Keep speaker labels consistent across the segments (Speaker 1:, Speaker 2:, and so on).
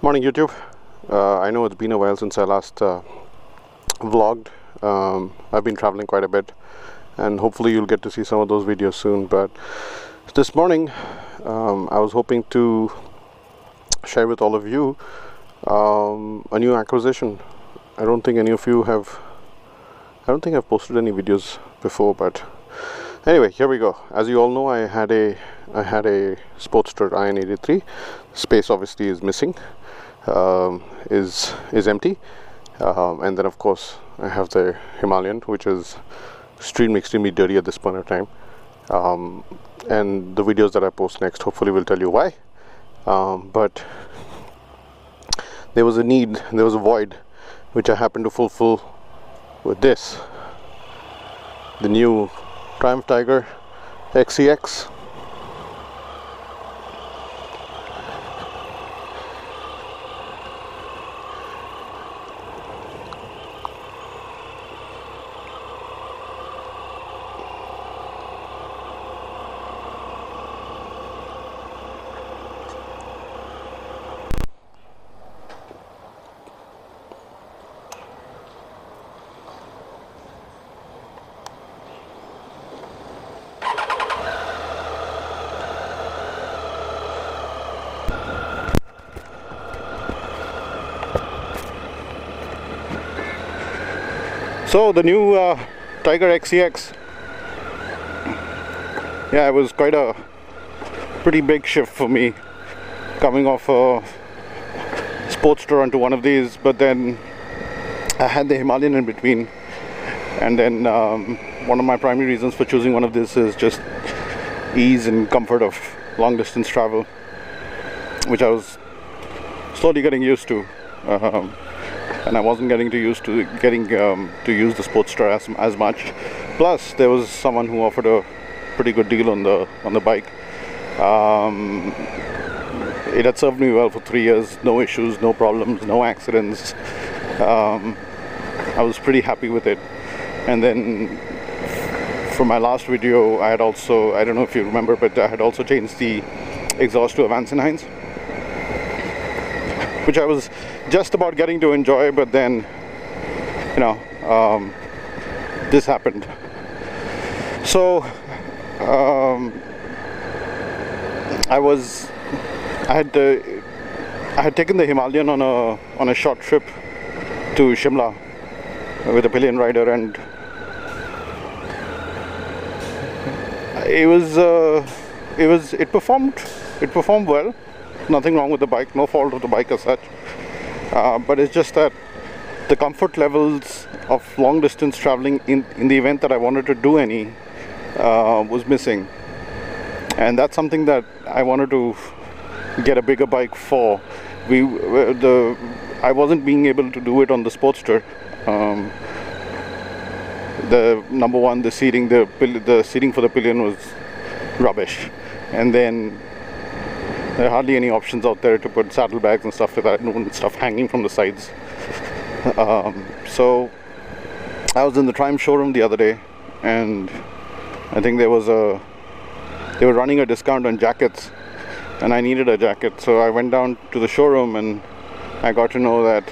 Speaker 1: Morning YouTube. I know it's been a while since I last vlogged. I've been traveling quite a bit and hopefully you'll get to see some of those videos soon, but this morning I was hoping to share with all of you a new acquisition. I don't think I've posted any videos before, but anyway, here we go. As you all know, I had a Sportster IN83. Space obviously is missing, is empty, and then of course I have the Himalayan, which is extremely dirty at this point of time, and the videos that I post next hopefully will tell you why. But there was a void which I happened to fulfill with this, the new Triumph Tiger XCX. So the new Tiger XCX, yeah, it was quite a pretty big shift for me coming off a Sportster onto one of these, but then I had the Himalayan in between, and then one of my primary reasons for choosing one of these is just ease and comfort of long distance travel, which I was slowly getting used to. And I wasn't getting to use the Sportster as much. Plus, there was someone who offered a pretty good deal on the bike. It had served me well for 3 years, no issues, no problems, no accidents. I was pretty happy with it. And then, from my last video, I don't know if you remember, but I had also changed the exhaust to a Vance & Hines, which I was just about getting to enjoy, but then, this happened. So, I had taken the Himalayan on a short trip to Shimla with a pillion rider, and it performed well. Nothing wrong with the bike, no fault of the bike as such. But it's just that the comfort levels of long distance traveling in the event that I wanted to do any was missing, and that's something that I wanted to get a bigger bike for. I wasn't being able to do it on the Sportster. The number one, the seating for the pillion was rubbish, and then there are hardly any options out there to put saddlebags and stuff like that, and stuff hanging from the sides. So I was in the Triumph showroom the other day, and I think they were running a discount on jackets, and I needed a jacket. So I went down to the showroom, and I got to know that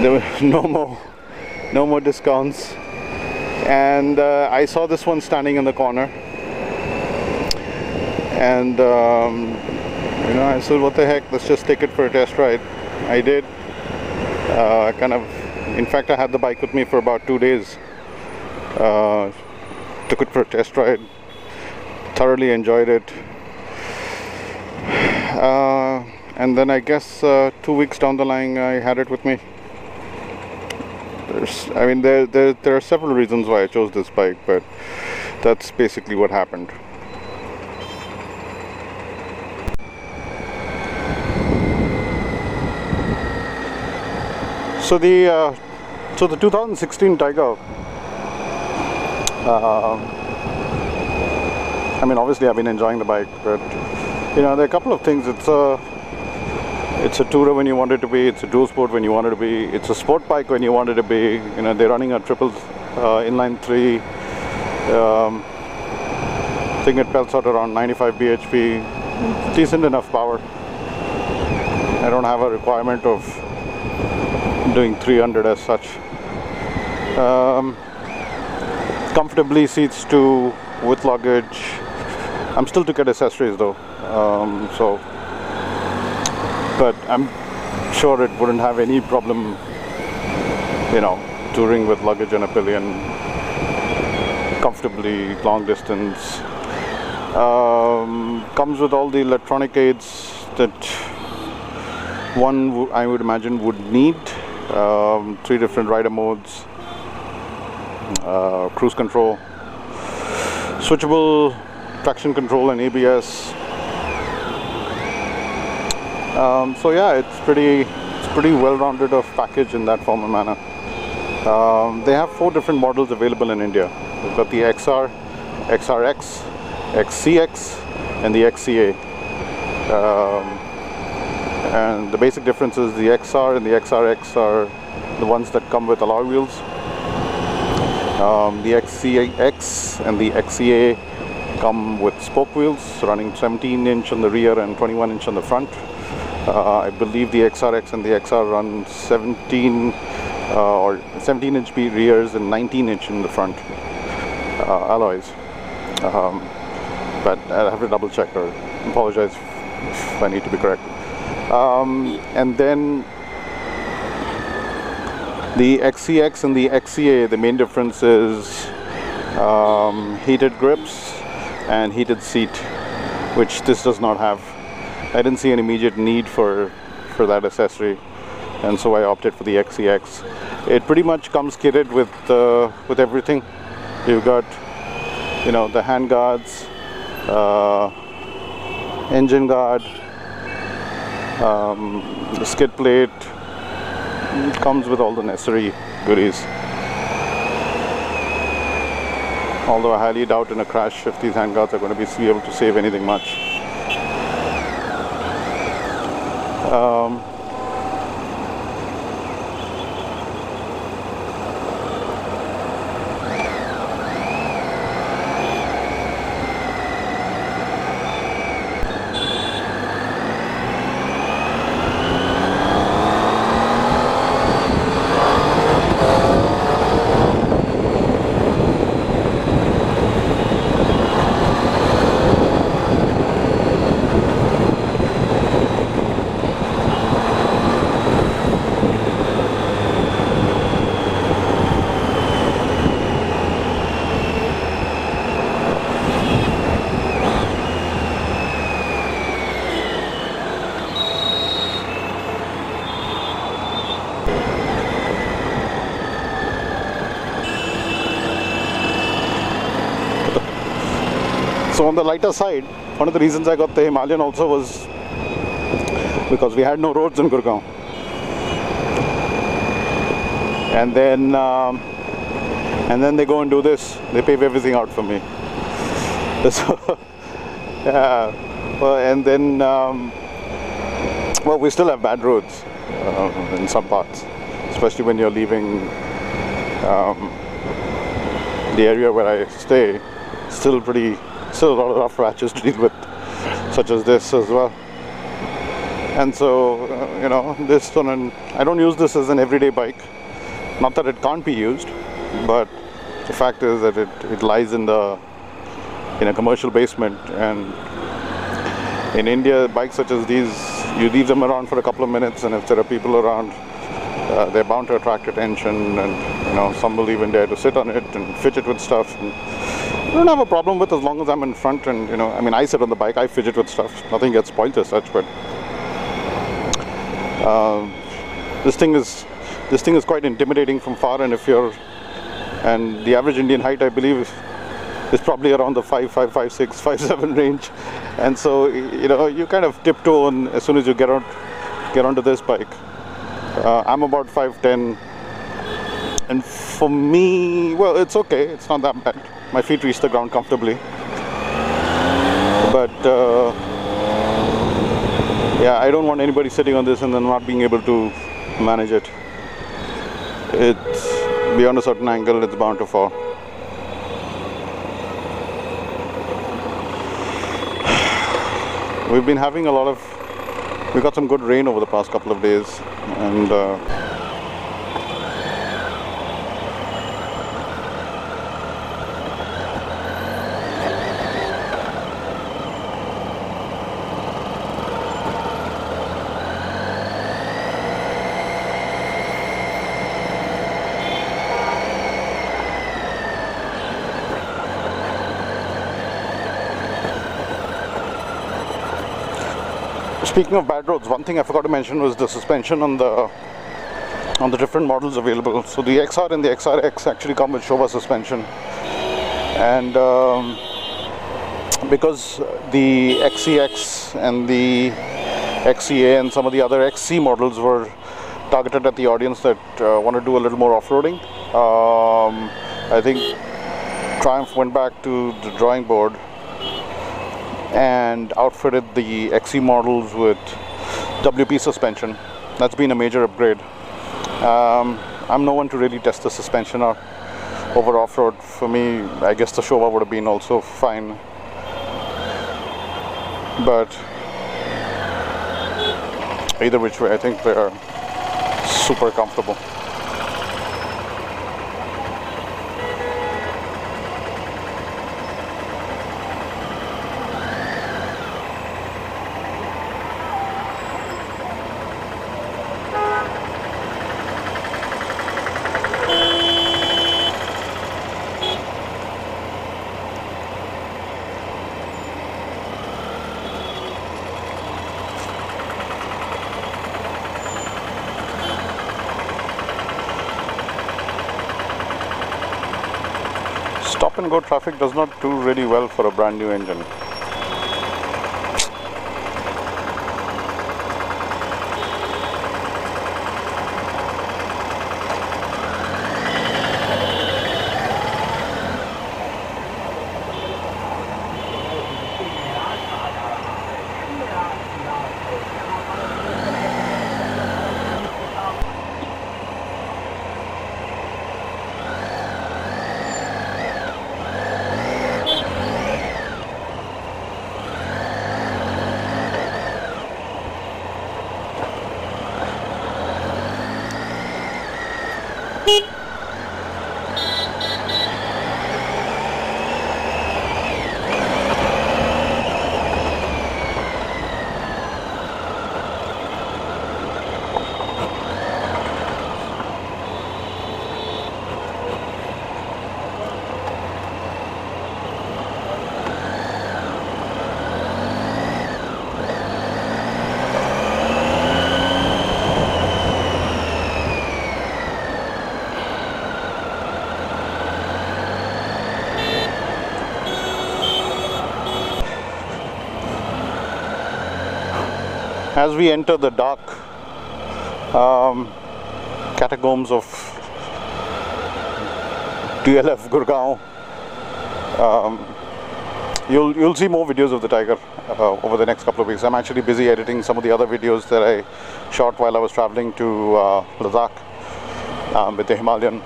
Speaker 1: there were no more discounts. And I saw this one standing in the corner, and I said, what the heck, let's just take it for a test ride. I did. In fact, I had the bike with me for about 2 days. Took it for a test ride. Thoroughly enjoyed it. And then I guess 2 weeks down the line, I had it with me. There are several reasons why I chose this bike, but that's basically what happened. So the 2016 Tiger, obviously I've been enjoying the bike, but there are a couple of things. It's a tourer when you want it to be, it's a dual sport when you want it to be, it's a sport bike when you want it to be. They're running a triple inline 3. I think it pelts out around 95 bhp, decent enough power. I don't have a requirement of doing 300 as such. Comfortably seats to with luggage. I'm still to get accessories though, but I'm sure it wouldn't have any problem, touring with luggage and a pillion comfortably long distance. Comes with all the electronic aids that one I would imagine would need. 3 different rider modes, cruise control, switchable traction control and ABS. So yeah, it's pretty well-rounded of package in that form and manner. They have 4 different models available in India. They've got the XR, XRX, XCX, and the XCA. And the basic difference is the XR and the XRX are the ones that come with alloy wheels. The XCX and the XCA come with spoke wheels running 17-inch on the rear and 21-inch on the front. I believe the XRX and the XR run 17-inch rears and 19-inch in the front alloys. But I'll have to double check or apologize if I need to be correct. And then the XCX and the XCA, the main difference is heated grips and heated seat, which this does not have. I didn't see an immediate need for that accessory, and so I opted for the XCX. It pretty much comes kitted with everything. You've got, the hand guards, engine guard, the skid plate. It comes with all the necessary goodies. Although I highly doubt in a crash if these handguards are going to be able to save anything much. So on the lighter side, one of the reasons I got the Himalayan also was because we had no roads in Gurgaon. And then they go and do this. They pave everything out for me. So, yeah. Well, and then, we still have bad roads in some parts, especially when you're leaving the area where I stay. Still a lot of rough patches to deal with, such as this as well. And so, this one, I don't use this as an everyday bike. Not that it can't be used, but the fact is that it lies in a commercial basement, and in India, bikes such as these, you leave them around for a couple of minutes, and if there are people around, they're bound to attract attention, and some will even dare to sit on it and fidget with stuff. And I don't have a problem with as long as I'm in front, and I sit on the bike, I fidget with stuff. Nothing gets spoiled as such, but this thing is quite intimidating from far, and the average Indian height, I believe, is probably around the 5'5", 5'6", 5'7" range, and so you kind of tiptoe on as soon as you get onto this bike. I'm about 5'10", and for me, well, it's okay. It's not that bad. My feet reach the ground comfortably, but yeah, I don't want anybody sitting on this and then not being able to manage it. It's beyond a certain angle, it's bound to fall. We've been having a lot of We got some good rain over the past couple of days, and speaking of bad roads, one thing I forgot to mention was the suspension on the different models available. So the XR and the XRX actually come with Showa suspension, and because the XCX and the XCA and some of the other XC models were targeted at the audience that want to do a little more off-roading, I think Triumph went back to the drawing board and outfitted the XC models with WP suspension. That's been a major upgrade. I'm no one to really test the suspension or over off-road. For me, I guess the Showa would have been also fine, but either which way, I think they are super comfortable. Stop and go traffic does not do really well for a brand new engine. As we enter the dark catacombs of DLF Gurgaon, you'll see more videos of the Tiger over the next couple of weeks. I'm actually busy editing some of the other videos that I shot while I was traveling to Ladakh with the Himalayan.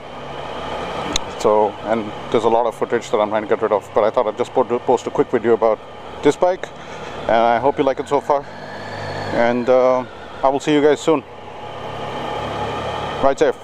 Speaker 1: So, and there's a lot of footage that I'm trying to get rid of, but I thought I'd just post a quick video about this bike, and I hope you like it so far. And I will see you guys soon. Ride safe.